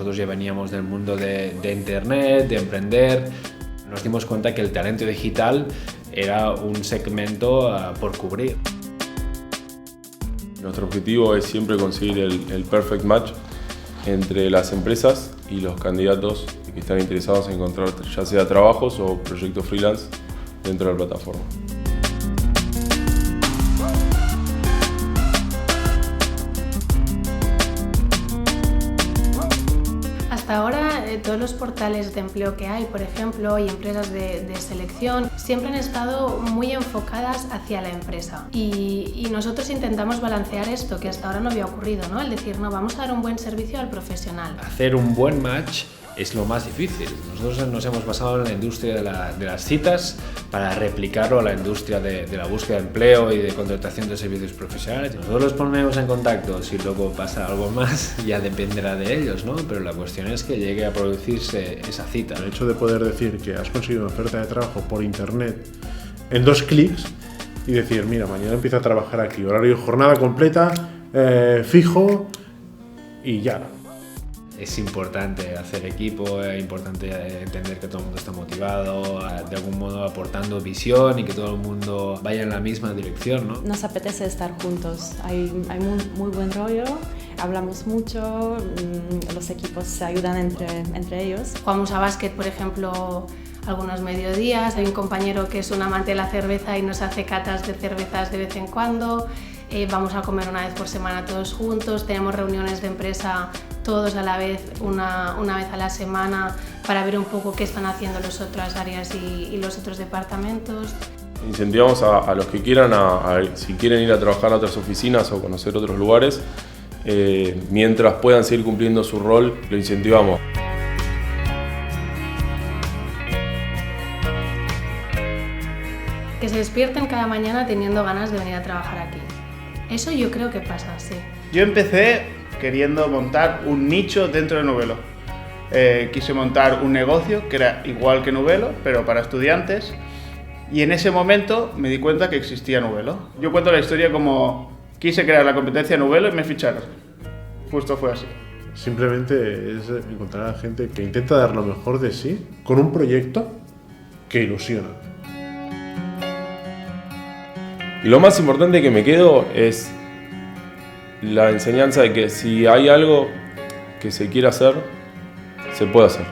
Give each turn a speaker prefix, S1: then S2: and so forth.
S1: nosotros ya veníamos del mundo de Internet, de emprender. Nos dimos cuenta que el talento digital era un segmento por cubrir.
S2: Nuestro objetivo es siempre conseguir el perfect match entre las empresas y los candidatos que están interesados en encontrar ya sea trabajos o proyectos freelance dentro de la plataforma.
S3: Hasta ahora todos los portales de empleo que hay, por ejemplo, y empresas de selección, siempre han estado muy enfocadas hacia la empresa. Y nosotros intentamos balancear esto, que hasta ahora no había ocurrido, ¿no? El decir, no, vamos a dar un buen servicio al profesional.
S1: Hacer un buen match es lo más difícil. Nosotros nos hemos basado en la industria de las citas para replicarlo a la industria de la búsqueda de empleo y de contratación de servicios profesionales. Nosotros los ponemos en contacto, si luego pasa algo más ya dependerá de ellos, ¿no? Pero la cuestión es que llegue a producirse esa cita.
S4: El hecho de poder decir que has conseguido una oferta de trabajo por internet en 2 clics y decir, mira, mañana empiezo a trabajar aquí, horario, jornada completa, fijo y ya.
S1: Es importante hacer equipo, es importante entender que todo el mundo está motivado, de algún modo aportando visión y que todo el mundo vaya en la misma dirección, ¿no?
S5: Nos apetece estar juntos, hay muy buen rollo, hablamos mucho, los equipos se ayudan entre ellos.
S3: Jugamos a básquet, por ejemplo, algunos mediodías, hay un compañero que es un amante de la cerveza y nos hace catas de cervezas de vez en cuando. Vamos a comer una vez por semana todos juntos, tenemos reuniones de empresa todos a la vez, una vez a la semana, para ver un poco qué están haciendo las otras áreas y los otros departamentos.
S2: Incentivamos a los que quieran, si quieren ir a trabajar a otras oficinas o conocer otros lugares, mientras puedan seguir cumpliendo su rol, lo incentivamos.
S3: Que se despierten cada mañana teniendo ganas de venir a trabajar aquí. Eso yo creo que pasa, sí.
S6: Yo empecé queriendo montar un nicho dentro de Nubelo. Quise montar un negocio que era igual que Nubelo, pero para estudiantes. Y en ese momento me di cuenta que existía Nubelo. Yo cuento la historia como quise crear la competencia Nubelo y me ficharon. Justo fue así.
S4: Simplemente es encontrar a gente que intenta dar lo mejor de sí con un proyecto que ilusiona.
S2: Lo más importante que me quedo es la enseñanza de que si hay algo que se quiere hacer, se puede hacer.